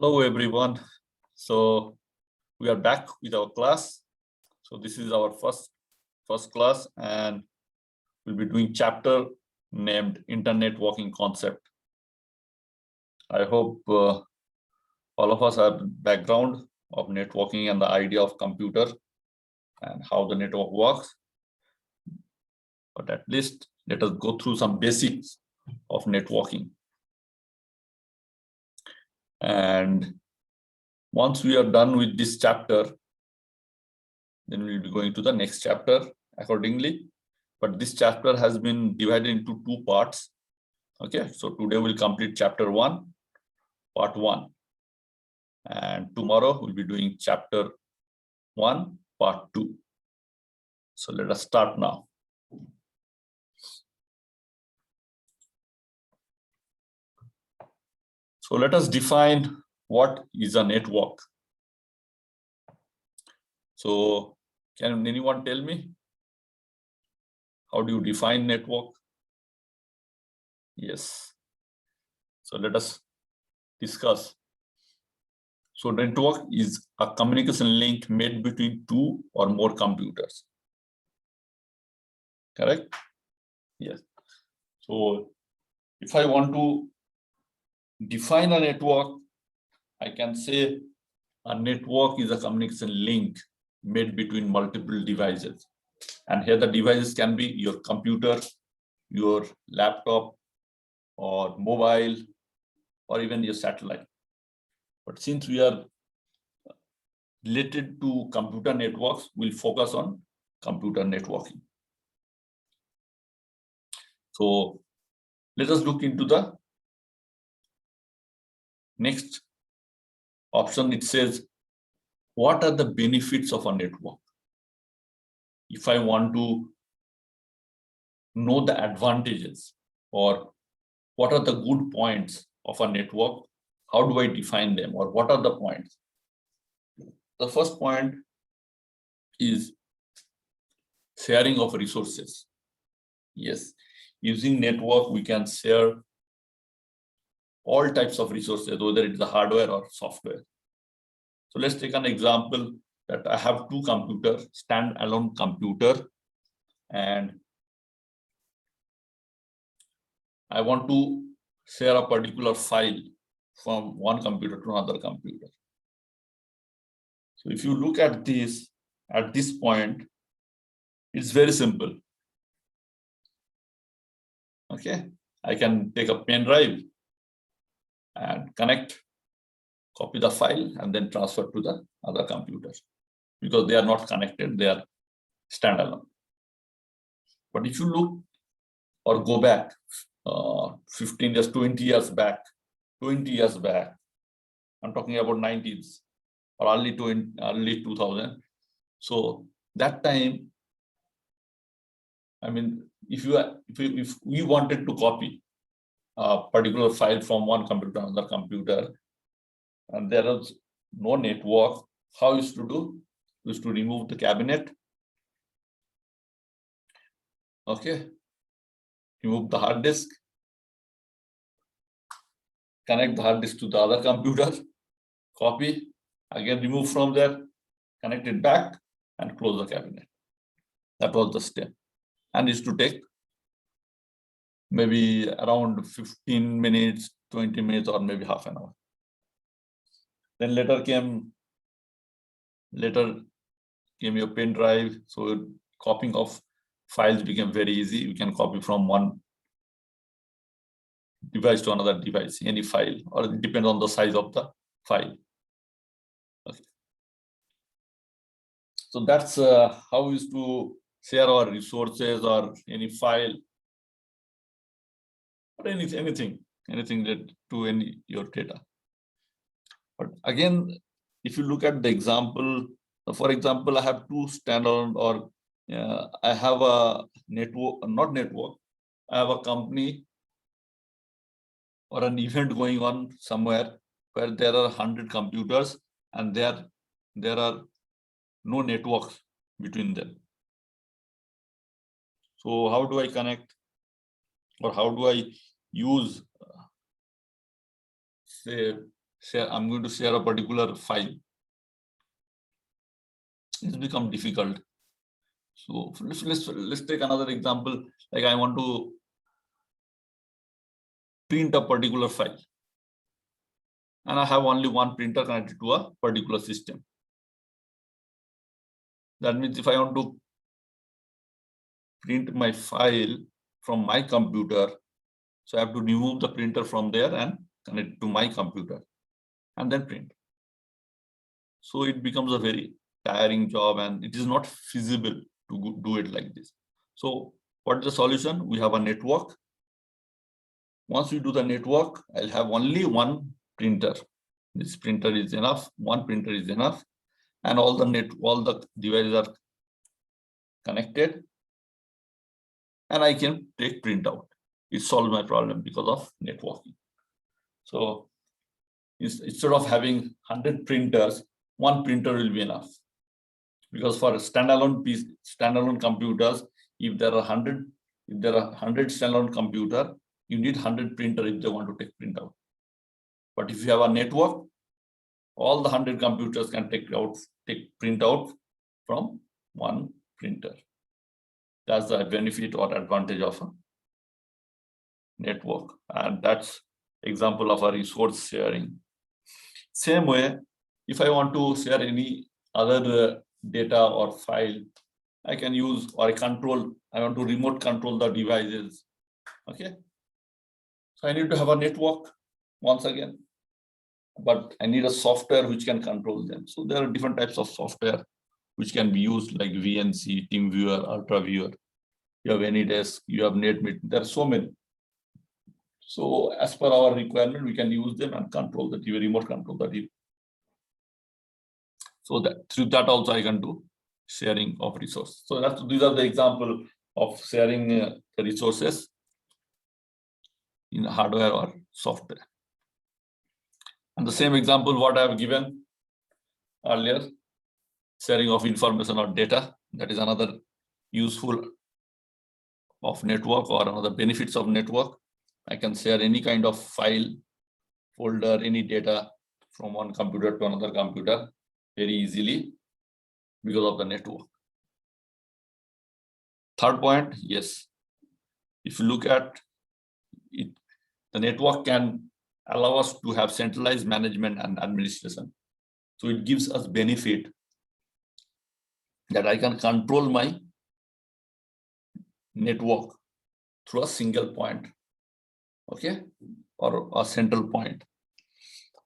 Hello everyone. So we are back with our class. So this is our first class, and we'll be doing chapter named Internetworking Concept. I hope all of us have background of networking and the idea of computer and how the network works. But at least let us go through some basics of networking. And once we are done with this chapter, then we'll be going to the next chapter accordingly. But this chapter has been divided into two parts. Okay, so today we'll complete chapter 1, part 1. And tomorrow we'll be doing chapter 1, part 2. So let us start now. So let us define what is a network. So can anyone tell me? How do you define network? Yes. So let us discuss. So network is a communication link made between two or more computers. Correct? Yes. So if I want to define a network, I can say a network is a communication link made between multiple devices. And here the devices can be your computer, your laptop, or mobile, or even your satellite. But since we are related to computer networks, we'll focus on computer networking. So let us look into the next option. It says, what are the benefits of a network? If I want to know the advantages or what are the good points of a network, how do I define them, or what are the points? The first point is sharing of resources. Yes, using network, we can share all types of resources, whether it's the hardware or software. So let's take an example that I have two computers, standalone computer, and I want to share a particular file from one computer to another computer. So if you look at this, at this point, it's very simple. Okay, I can take a pen drive and connect, copy the file, and then transfer to the other computers because they are not connected, they are standalone. But if you look or go back 15 years, 20 years back, I'm talking about 90s or early 2000. So that time, I mean, if we wanted to copy a particular file from one computer to another computer, and there was no network, how is to do? Is to remove the cabinet. Okay, remove the hard disk, connect the hard disk to the other computer, copy, again remove from there, connect it back, and close the cabinet. That was the step, and is to take maybe around 15 minutes, 20 minutes, or maybe half an hour. Then later came your pen drive, so copying of files became very easy. You can copy from one device to another device, any file, or it depends on the size of the file. Okay. So that's how we used to share our resources or any file or anything related to your data. But again, if you look at the example, for example, I have two standalone, or I have a network, not network, I have a company or an event going on somewhere where there are 100 computers and there are no networks between them. So how do I connect, or how do I use say I'm going to share a particular file. It's become difficult. So let's take another example. Like I want to print a particular file, and I have only one printer connected to a particular system. That means if I want to print my file from my computer, so I have to remove the printer from there and connect it to my computer and then print. So it becomes a very tiring job and it is not feasible to do it like this. So what is the solution? We have a network. Once we do the network, I'll have only one printer. This printer is enough. One printer is enough. And all the devices are connected. And I can take printout. It solves my problem because of networking. So instead of having 100 printers, one printer will be enough. Because for standalone computers, if there are 100 standalone computer, you need 100 printer if they want to take printout. But if you have a network, all the 100 computers can take printout from one printer. That's the benefit or advantage of a network. And that's example of a resource sharing. Same way, if I want to share any other data or file, I can use or I want to remote control the devices. Okay. So I need to have a network once again, but I need a software which can control them. So there are different types of software which can be used like VNC, TeamViewer, UltraViewer. You have AnyDesk, you have NetMeet. There are so many. So as per our requirement, we can use them and control the TV, remote control the TV. So that through that also I can do sharing of resources. So these are the example of sharing the resources in hardware or software. And the same example what I have given earlier, sharing of information or data, that is another useful of network or another benefits of network. I can share any kind of file, folder, any data from one computer to another computer very easily because of the network. Third point, yes, if you look at it, the network can allow us to have centralized management and administration. So it gives us benefit that I can control my network through a single point, okay, or a central point.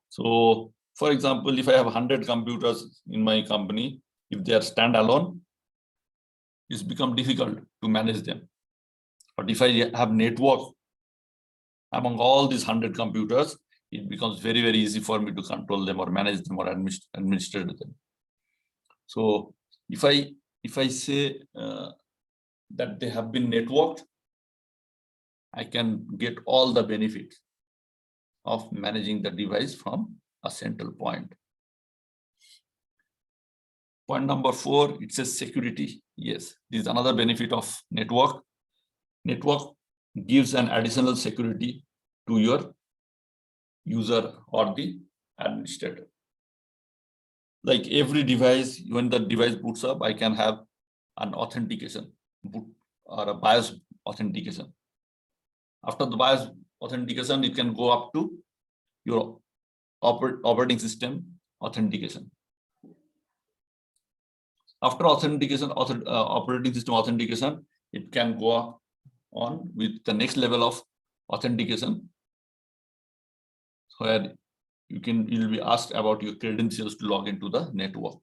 So for example, if I have 100 computers in my company, if they are standalone, it's become difficult to manage them. But if I have network among all these 100 computers, it becomes very, very easy for me to control them or manage them or administrate them. So if I say that they have been networked, I can get all the benefits of managing the device from a central point. Point number 4, it says security. Yes, this is another benefit of network. Network gives an additional security to your user or the administrator. Like every device, when the device boots up, I can have an authentication or a BIOS authentication. After the BIOS authentication, it can go up to your operating system authentication. After authentication, operating system authentication, it can go on with the next level of authentication, where you'll be asked about your credentials to log into the network.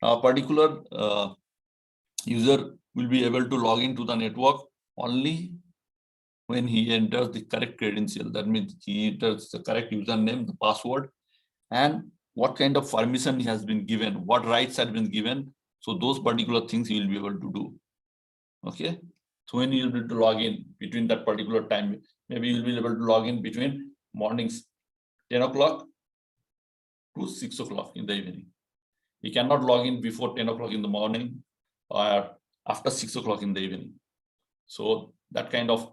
Now, a particular user will be able to log into the network only when he enters the correct credential. That means he enters the correct username, the password, and what kind of permission he has been given, what rights have been given. So those particular things he will be able to do. Okay. So when you will be able to log in between that particular time, maybe you'll be able to log in between mornings 10 o'clock to 6 o'clock in the evening. You cannot log in before 10 o'clock in the morning or after 6 o'clock in the evening. So that kind of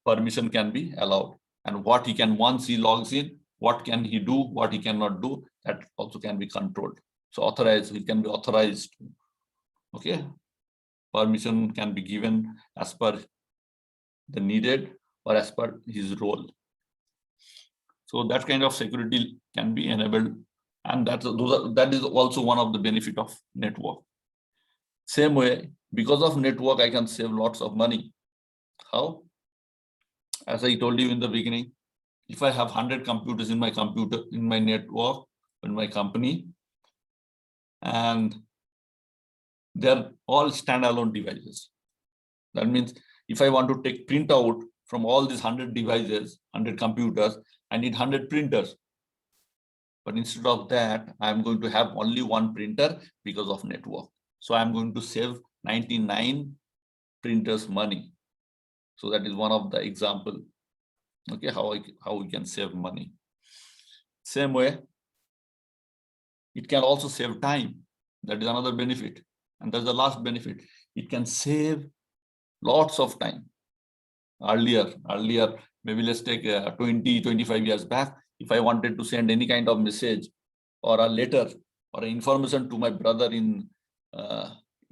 permission can be allowed. And what he can, once he logs in, what can he do, what he cannot do, that also can be controlled. So authorized, he can be authorized. Okay, permission can be given as per the needed or as per his role. So that kind of security can be enabled, and that is also one of the benefit of network. Same way, because of network, I can save lots of money. How? As I told you in the beginning, if I have 100 computers in my network, in my company, and they're all standalone devices. That means if I want to take printout from all these 100 devices, 100 computers, I need 100 printers. But instead of that, I'm going to have only one printer because of network. So I'm going to save 99 printers money. So that is one of the example. Okay, how we can save money. Same way, it can also save time. That is another benefit. And that's the last benefit. It can save lots of time. Earlier, maybe let's take 20, 25 years back, if I wanted to send any kind of message or a letter or information to my brother in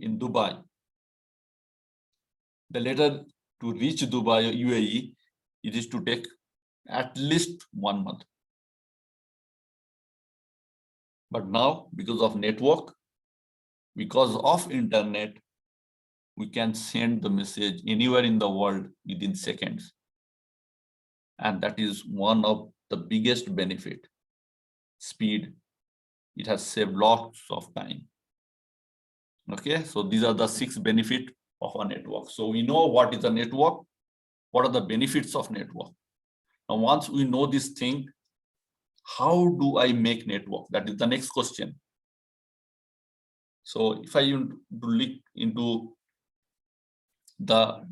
Dubai, the letter to reach Dubai, UAE, it is to take at least 1 month. But now, because of network, because of internet, we can send the message anywhere in the world within seconds. And that is one of the biggest benefit. Speed. It has saved lots of time. Okay, so these are the 6 benefits of a network. So we know what is a network, what are the benefits of network. Now, once we know this thing, how do I make network? That is the next question. So if I look into the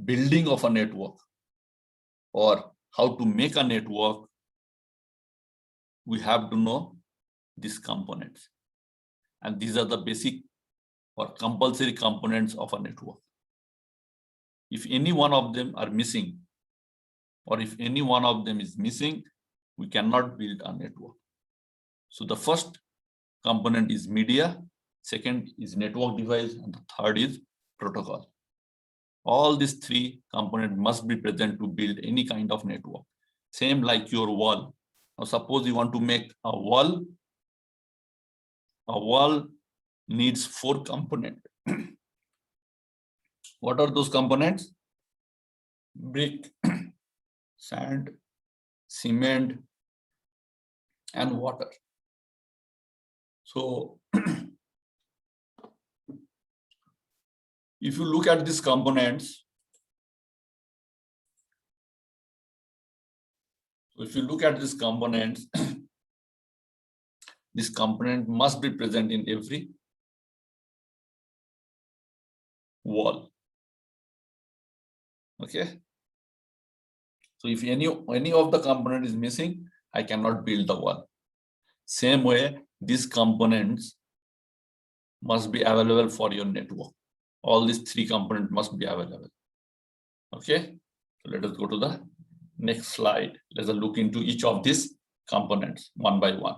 building of a network or how to make a network, we have to know these components. And these are the basic or compulsory components of a network. If any one of them are missing, or if any one of them is missing, we cannot build a network. So the first component is media, second is network device, and the third is protocol. All these 3 components must be present to build any kind of network. Same like your wall. Now suppose you want to make a wall needs 4 components. What are those components? Brick, sand, cement, and water. So if you look at these components, this component must be present in every wall. Okay. So if any of the component is missing, I cannot build the wall. Same way, these components must be available for your network. All these 3 components must be available. Okay. So let us go to the next slide. Let's look into each of these components one by one.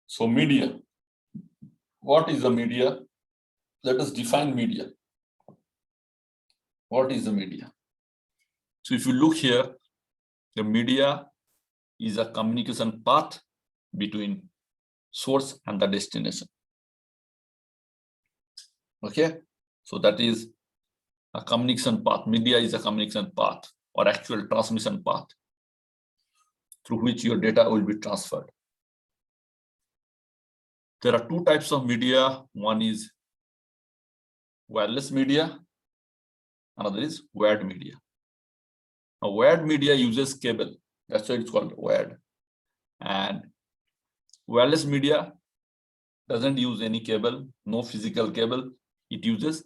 So media. What is the media? Let us define media. What is the media? So if you look here, the media is a communication path between source and the destination. Okay, so that is a communication path. Media is a communication path or actual transmission path through which your data will be transferred. There are 2 types of media. One is wireless media, another is wired media. Now, wired media uses cable. That's why it's called wired. And wireless media doesn't use any cable, no physical cable. It uses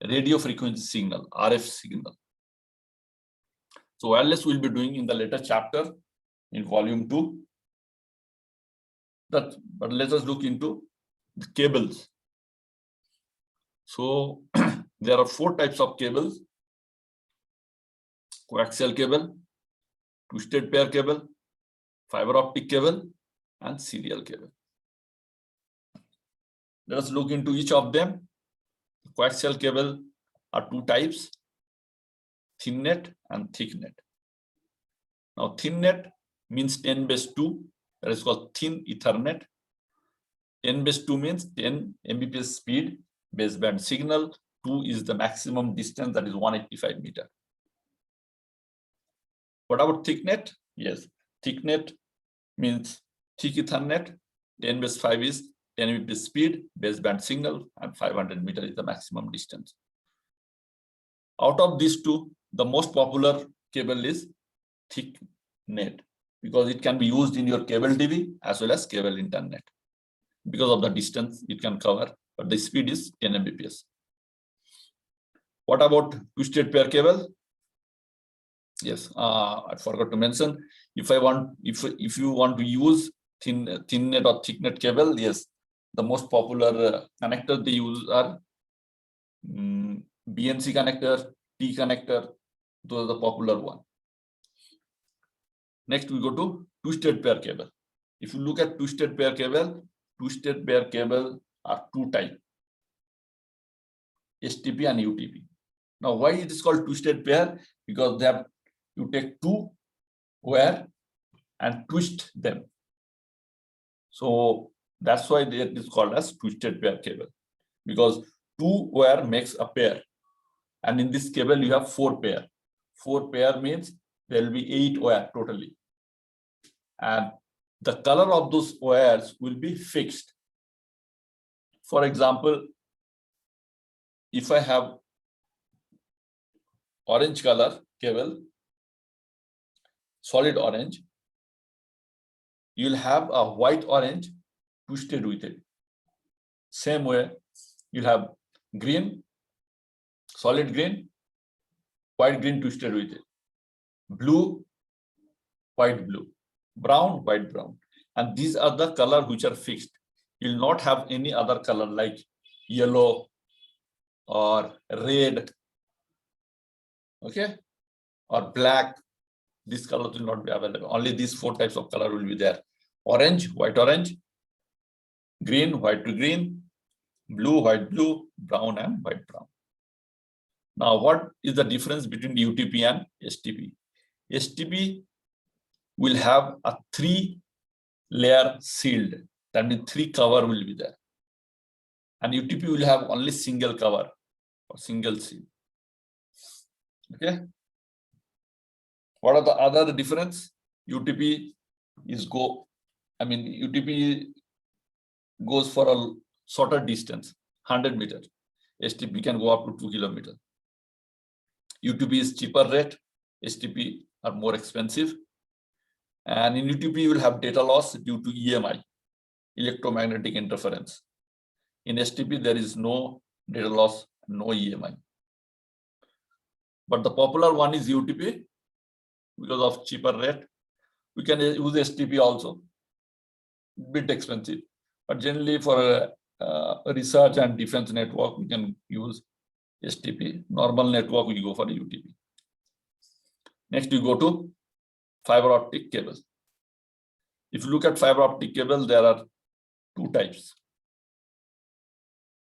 radio frequency signal, RF signal. So wireless we'll be doing in the later chapter in volume 2. But let us look into the cables. So there are 4 types of cables: coaxial cable, twisted pair cable, fiber optic cable, and serial cable. Let us look into each of them. Coaxial cable are 2 types: thin net and thick net. Now, thin net means 10^2, that is called thin Ethernet. 10^2 means 10 Mbps speed baseband signal. 2 is the maximum distance, that is 185 meters. What about thick net? Yes, thick net means thick Ethernet. 10^5 is 10 Mbps speed baseband signal, and 500 meters is the maximum distance. Out of these 2, the most popular cable is thick net, because it can be used in your cable TV as well as cable internet. Because of the distance it can cover, but the speed is 10 Mbps. What about twisted pair cable? Yes, I forgot to mention. If you want to use thin net or thick net cable, yes, the most popular connector they use are BNC connector, T connector. Those are the popular one. Next, we go to twisted pair cable. If you look at twisted pair cable are 2 types: STP and UTP. Now, why it is called twisted pair? Because you take 2 wire and twist them. So that's why it is called as twisted pair cable, because 2 wire makes a pair, and in this cable you have 4 pair. 4 pair means there will be 8 wire totally, and the color of those wires will be fixed. For example, if I have orange color cable, solid orange, you'll have a white orange twisted with it. Same way, you'll have green, solid green, white green twisted with it. Blue, white blue. Brown, white brown. And these are the colors which are fixed. You'll not have any other color like yellow or red, okay, or black. These colors will not be available. Only these 4 types of color will be there: orange, orange, green, white to green, blue, white blue, brown, and white brown. Now, what is the difference between UTP and STP? STP will have a 3-layer shield. That means 3 cover will be there. And UTP will have only single cover or single shield. Okay. What are the other difference? UTP goes for a shorter distance, 100 meters. STP can go up to 2 kilometers. UTP is cheaper rate. STP are more expensive. And in UTP, you will have data loss due to EMI, electromagnetic interference. In STP, there is no data loss, no EMI. But the popular one is UTP because of cheaper rate. We can use STP also, bit expensive. But generally for research and defense network, we can use STP. Normal network, we go for UTP. Next, we go to fiber optic cables. If you look at fiber optic cable, there are 2 types.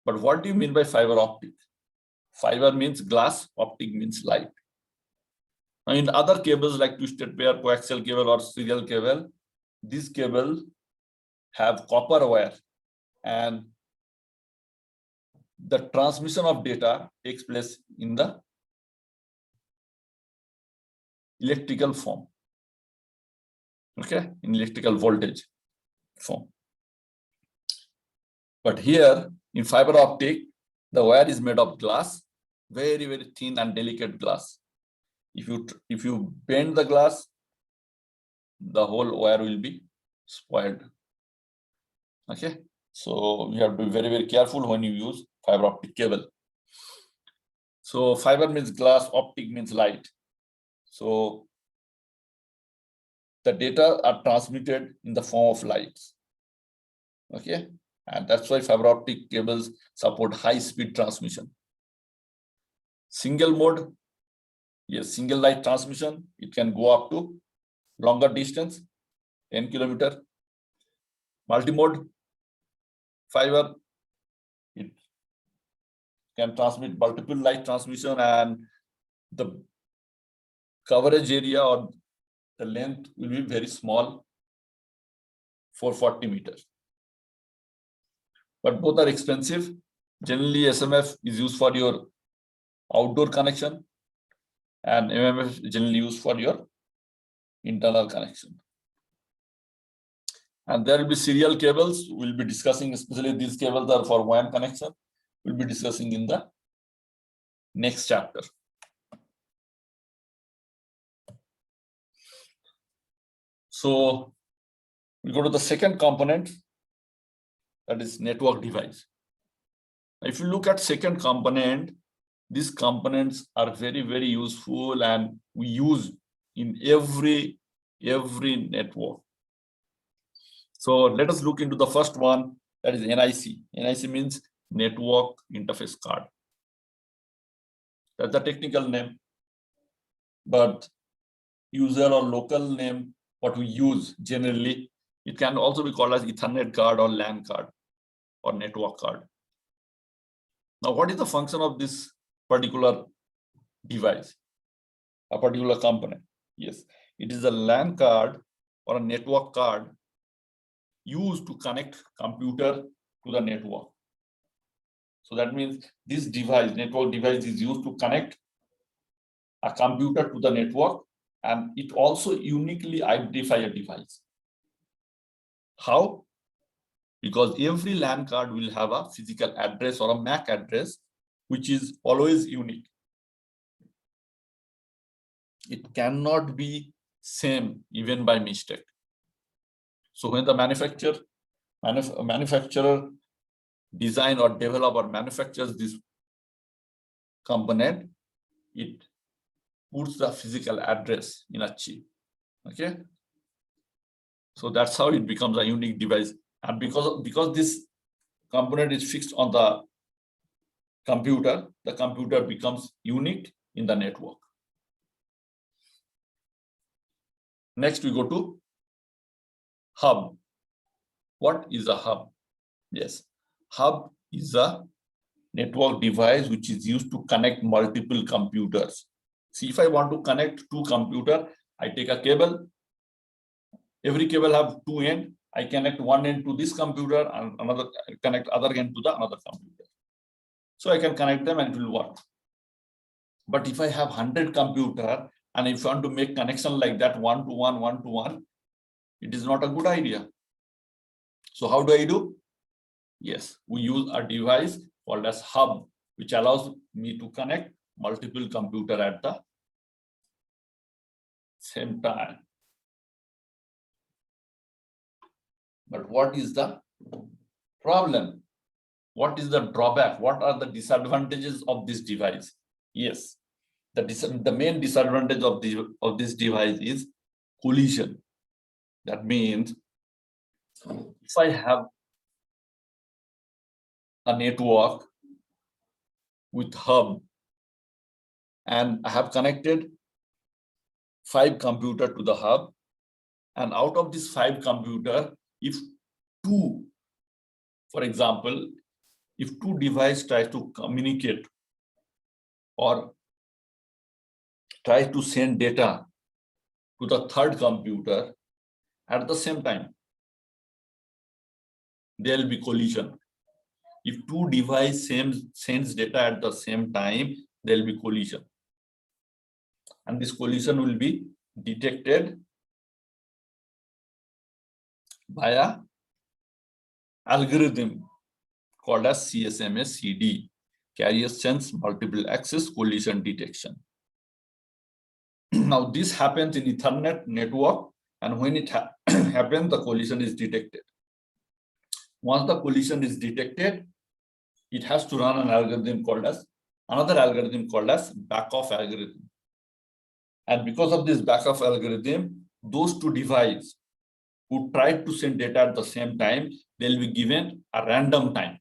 But what do you mean by fiber optic? Fiber means glass, optic means light. Now, in other cables like twisted pair, coaxial cable, or serial cable, these cables have copper wire, and the transmission of data takes place in the electrical form. Okay, in electrical voltage form. But here in fiber optic, the wire is made of glass, very, very thin and delicate glass. If you bend the glass, the whole wire will be spoiled. Okay, so you have to be very, very careful when you use fiber optic cable. So fiber means glass, optic means light. So the data are transmitted in the form of lights. Okay, And that's why fiber optic cables support high-speed transmission. Single mode, yes, single light transmission, it can go up to longer distance, 10 kilometer. Multi-mode fiber, it can transmit multiple light transmission, and the coverage area or the length will be very small, 440 meters. But both are expensive. Generally, SMF is used for your outdoor connection, and MMF is generally used for your internal connection. And there will be serial cables. We'll be discussing, especially these cables are for WAN connection. We'll be discussing in the next chapter. So we go to the second component, that is network device. If you look at second component, these components are very, very useful, and we use in every network. So let us look into the first one, that is NIC. NIC means Network Interface Card. That's the technical name, but user or local name, what we use generally, it can also be called as Ethernet card or LAN card or network card. Now, what is the function of this particular device, a particular component? Yes, it is a LAN card or a network card used to connect computer to the network. So that means this device, network device, is used to connect a computer to the network, and it also uniquely identify a device. How? Because every LAN card will have a physical address or a MAC address, which is always unique. It cannot be same even by mistake. So when the manufacturer design or develop or manufactures this component, it puts the physical address in a chip. Okay, so that's how it becomes a unique device. And because this component is fixed on the computer becomes unique in the network. Next, we go to hub. What is a hub? Yes, hub is a network device which is used to connect multiple computers. See, if I want to connect two computers, I take a cable. Every cable have two ends. I connect one end to this computer and connect other end to the another computer. So I can connect them and it will work. But if I have 100 computers and if I want to make connection like that, one to one, it is not a good idea. So how do I do? Yes, we use a device called as hub, which allows me to connect multiple computers at the same time. But what is the problem? What is the drawback? What are the disadvantages of this device? Yes, the main disadvantage of this device is collision. That means if I have a network with hub and I have connected 5 computers to the hub, and out of these 5 computers, if 2, for example, if 2 devices try to communicate or try to send data to the 3rd computer at the same time, there will be collision. If 2 devices sends data at the same time, there will be collision. And this collision will be detected by an algorithm called as CCNA-CD, Carrier Sense Multiple Access Collision Detection. Now this happens in Ethernet network, and when it happens, the collision is detected. Once the collision is detected, it has to run another algorithm called as back-off algorithm. And because of this back-off algorithm, those 2 devices who tried to send data at the same time, they'll be given a random time.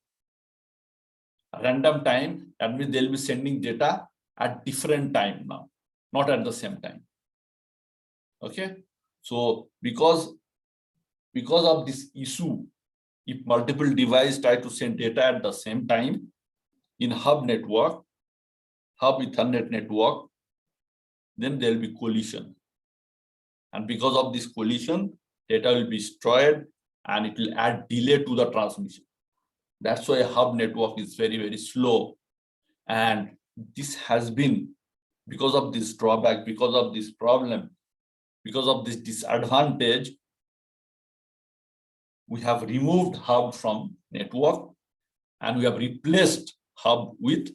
A random time, that means they'll be sending data at different time now, not at the same time. Okay, so because of this issue, if multiple devices try to send data at the same time in hub network, hub Ethernet network, then there will be collision. And because of this collision, data will be destroyed and it will add delay to the transmission. That's why a hub network is very, very slow. And this has been, because of this drawback, because of this problem, because of this disadvantage, we have removed hub from network and we have replaced hub with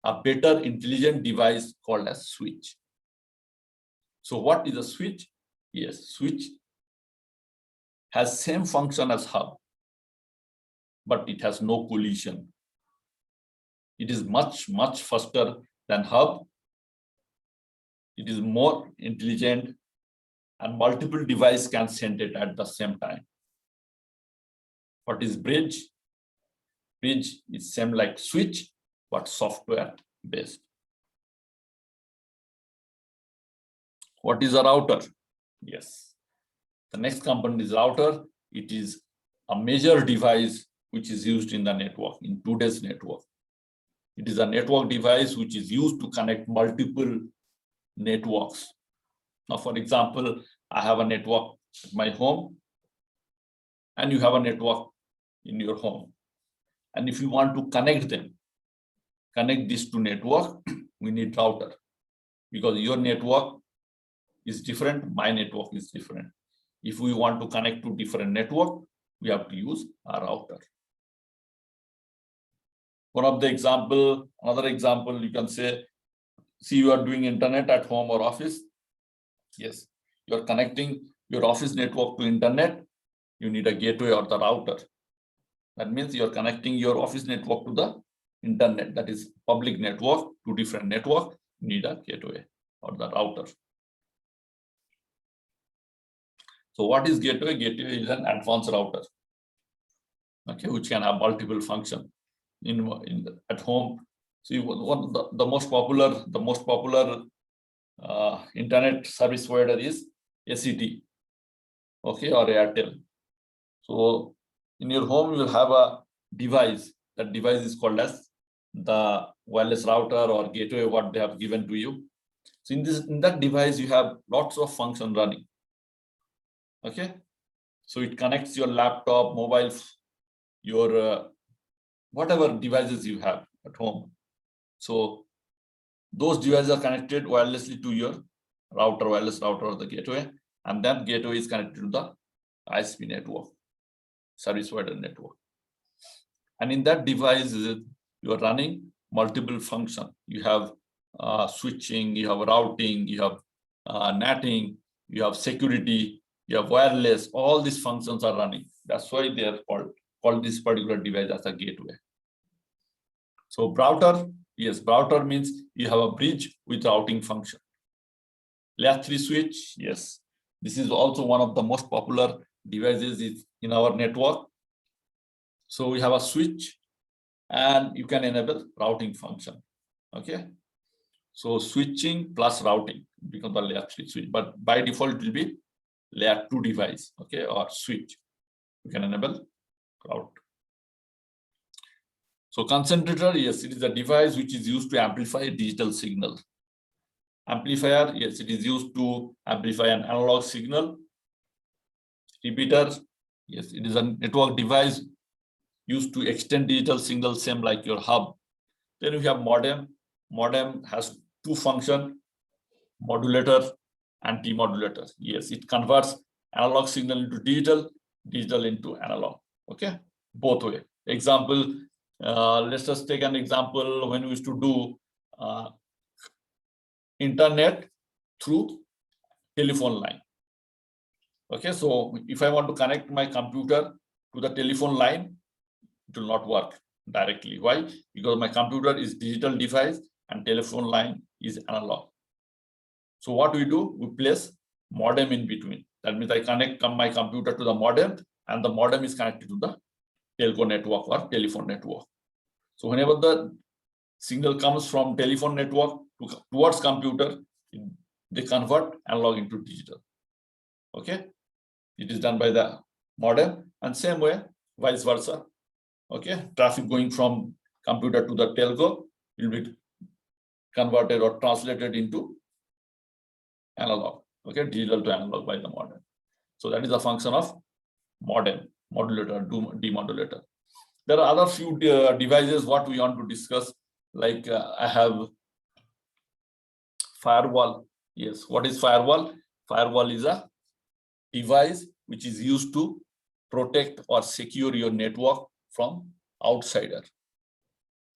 a better intelligent device called as switch. So what is a switch? Yes, switch has same function as hub, but it has no collision. It is much, much faster than hub. It is more intelligent and multiple devices can send it at the same time. What is bridge? Bridge is same like switch, but software based. What is a router? Yes. The next component is router. It is a major device which is used in the network, in today's network. It is a network device which is used to connect multiple networks. Now, for example, I have a network at my home and you have a network in your home. And if you want to connect them, connect this to network, we need router, because your network is different, my network is different. If we want to connect to different network, we have to use a router. Another example, you can say, see, you are doing internet at home or office. Yes, you are connecting your office network to internet. You need a gateway or the router. That means you are connecting your office network to the internet, that is public network, to different network. You need a gateway or the router. So what is gateway? Gateway is an advanced router, okay, which can have multiple functions at home. So the most popular internet service provider is ACT, okay, or Airtel. So in your home, you will have a device. That device is called as the wireless router or gateway, what they have given to you. So in that device, you have lots of functions running. Okay, so it connects your laptop, mobile, your whatever devices you have at home. So those devices are connected wirelessly to your router, wireless router or the gateway, and that gateway is connected to the ISP network, service provider network. And in that device, you are running multiple functions. You have switching, you have routing, you have netting, you have security, you have wireless. All these functions are running. That's why they are called this particular device as a gateway. So router, yes, router means you have a bridge with routing function. Layer 3 switch, yes, this is also one of the most popular devices in our network. So we have a switch and you can enable routing function. Okay, so switching plus routing becomes the layer 3 switch, but by default it will be layer 2 device, okay, or switch. You can enable route. So concentrator, yes, it is a device which is used to amplify digital signal. Amplifier, yes, it is used to amplify an analog signal. Repeater, yes, it is a network device used to extend digital signal, same like your hub. Then we have modem. Modem has two functions, modulator and demodulator. Yes, it converts analog signal into digital, digital into analog. Okay, both way. Example, let's just take an example when we used to do internet through telephone line. Okay, so if I want to connect my computer to the telephone line, it will not work directly. Why? Because my computer is digital device and telephone line is analog. So what we do, we place modem in between. That means I connect my computer to the modem, and the modem is connected to the telco network or telephone network. So whenever the signal comes from telephone network towards computer, they convert analog into digital. Okay, it is done by the modem, and same way, vice versa. Okay, traffic going from computer to the telco will be converted or translated into analog. Okay, digital to analog by the modem. So that is the function of modem, modulator, demodulator. There are other few devices what we want to discuss, like I have firewall. Yes, what is firewall? Firewall is a device which is used to protect or secure your network from outsider.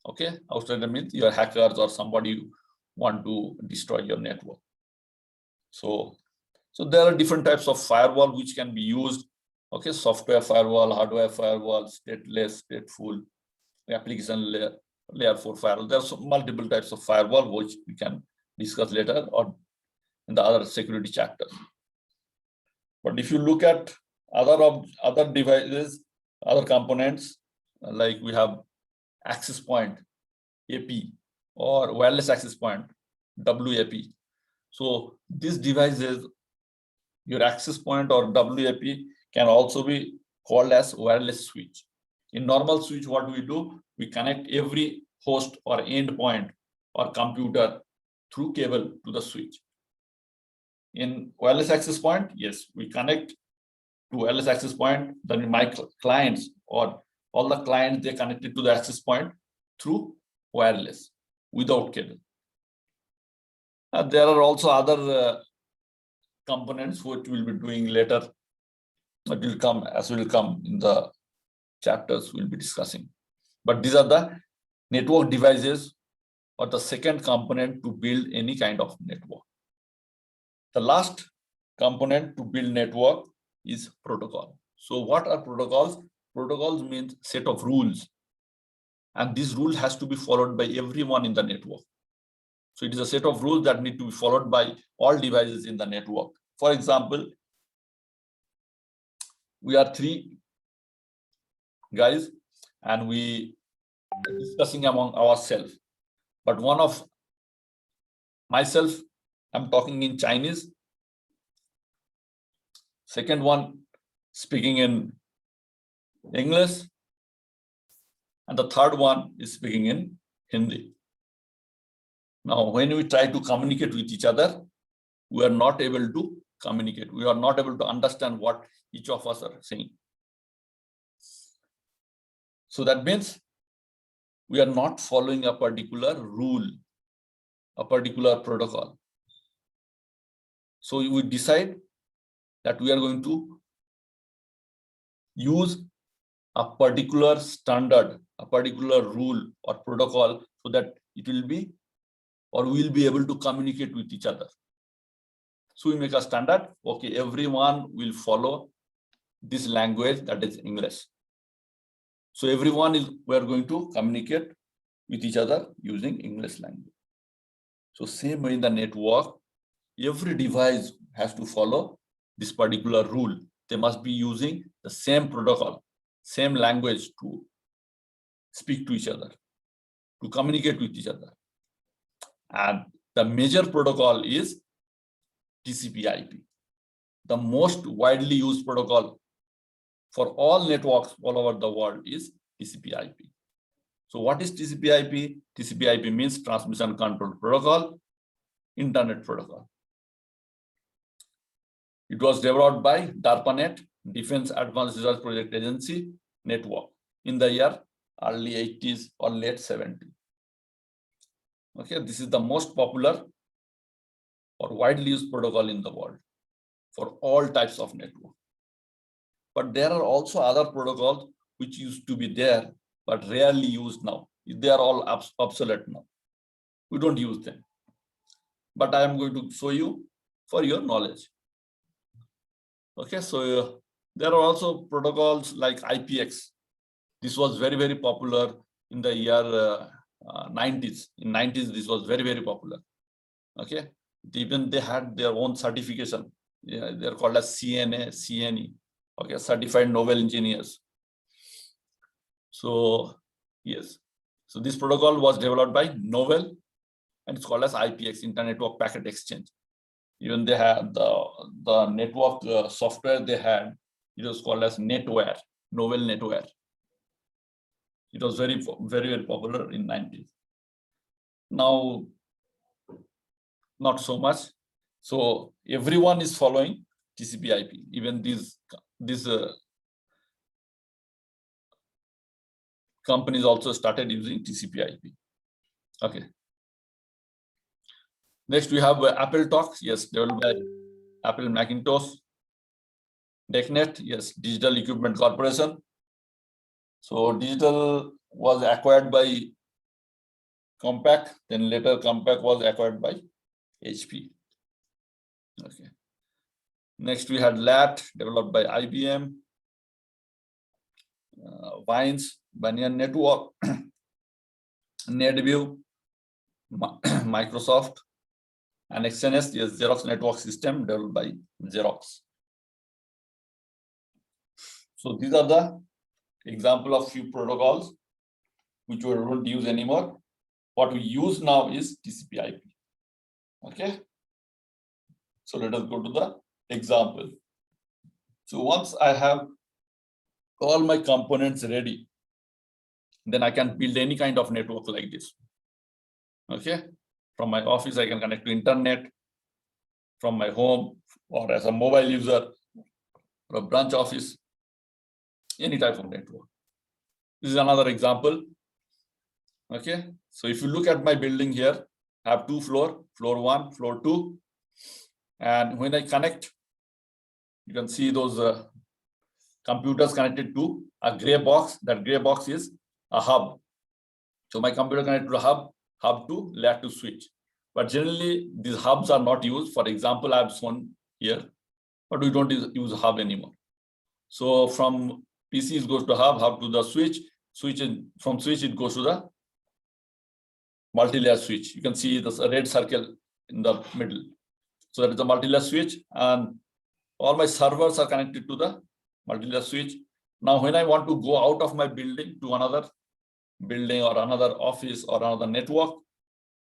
Okay, outsider means your hackers or somebody want to destroy your network. So there are different types of firewall which can be used. Okay, software firewall, hardware firewall, stateless, stateful, application layer 4 firewall. There are multiple types of firewall which we can discuss later or in the other security chapter. But if you look at other devices, other components, like we have access point, AP, or wireless access point, WAP. So these devices, your access point or WAP can also be called as wireless switch. In normal switch, what we do, we connect every host or endpoint or computer through cable to the switch. In wireless access point, yes, we connect to wireless access point, then my clients or all the clients, they connected to the access point through wireless without cable. There are also other components which we'll be doing later. It will come as will come in the chapters we'll be discussing. But these are the network devices or the second component to build any kind of network. The last component to build network is protocol. So what are protocols? Protocols means set of rules. And these rules has to be followed by everyone in the network. So it is a set of rules that need to be followed by all devices in the network. For example, we are 3 guys and we are discussing among ourselves. But one of myself, I'm talking in Chinese. Second one speaking in English. And the third one is speaking in Hindi. Now, when we try to communicate with each other, we are not able to communicate. We are not able to understand what each of us are saying. So that means we are not following a particular rule, a particular protocol. So we decide that we are going to use a particular standard, a particular rule or protocol so that it will be or we'll be able to communicate with each other. So we make a standard, okay, everyone will follow this language, that is English. So we are going to communicate with each other using English language. So same way in the network, every device has to follow this particular rule. They must be using the same protocol, same language to speak to each other, to communicate with each other. And the major protocol is TCP/IP. The most widely used protocol for all networks all over the world is TCP/IP. So what is TCP/IP? TCP/IP means Transmission Control Protocol, Internet Protocol. It was developed by DARPANET, Defense Advanced Research Project Agency network in the year early 80s or late 70s. Okay, this is the most popular or widely used protocol in the world for all types of network. But there are also other protocols which used to be there, but rarely used now. They are all obsolete now. We don't use them. But I am going to show you for your knowledge. Okay, so there are also protocols like IPX. This was very, very popular in the year 90s. In 90s, this was very, very popular. Okay, even they had their own certification Yeah, they're called as CNA, CNE, okay, certified novel engineers. So yes, so this protocol was developed by Novell, and it's called as IPX, Internet Network Packet Exchange. Even they had the network software they had, it was called as NetWare, Novell NetWare. It was very, very popular in 90s. Now, not so much. So everyone is following TCP/IP. Even these companies also started using TCP/IP. Okay. Next, we have Apple Talks. Yes, developed by Apple Macintosh. DECnet, yes, Digital Equipment Corporation. So Digital was acquired by Compaq, then later Compaq was acquired by HP. Okay. Next, we had LAT, developed by IBM. Vines, Banyan Network, NetView, Microsoft, and XNS, yes, Xerox Network System, developed by Xerox. So these are the example of few protocols which we don't use anymore. What we use now is TCP/IP. Okay. So let us go to the example. So once I have all my components ready, then I can build any kind of network like this. Okay. From my office, I can connect to internet. From my home, or as a mobile user, or a branch office, any type of network. This is another example. Okay. So if you look at my building here, I have 2 floors, floor 1, floor 2. And when I connect, you can see those computers connected to a gray box. That gray box is a hub. So my computer connected to a hub to layer 2 switch. But generally, these hubs are not used. For example, I have shown here, but we don't use a hub anymore. So from PC it goes to hub to the switch, from switch it goes to the multi-layer switch. You can see this red circle in the middle. So that is the multi-layer switch, and all my servers are connected to the multi-layer switch. Now, when I want to go out of my building to another building or another office or another network,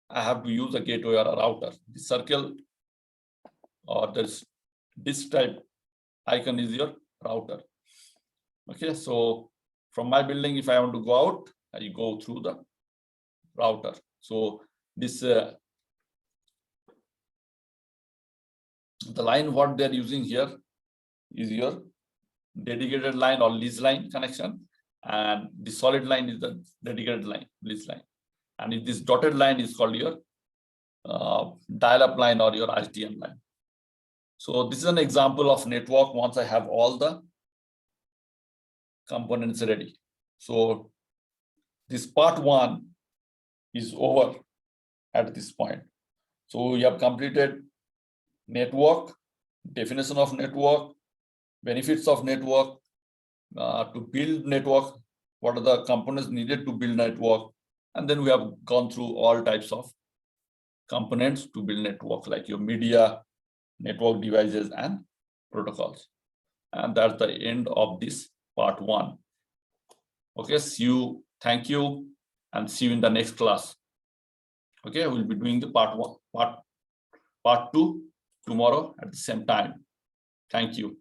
I have to use a gateway or a router. The circle or this type icon is your router. Okay, so from my building, if I want to go out, I go through the router. So this the line what they're using here is your dedicated line or lease line connection, and the solid line is the dedicated line, lease line, and if this dotted line is called your dial-up line or your RTM line. So this is an example of network once I have all the components ready. So this part 1 is over at this point. So we have completed network, definition of network, benefits of network, to build network, what are the components needed to build network, and then we have gone through all types of components to build network, like your media, network devices, and protocols. And that's the end of this part 1. Okay, thank you, and see you in the next class. Okay, we'll be doing the part 2 tomorrow at the same time. Thank you.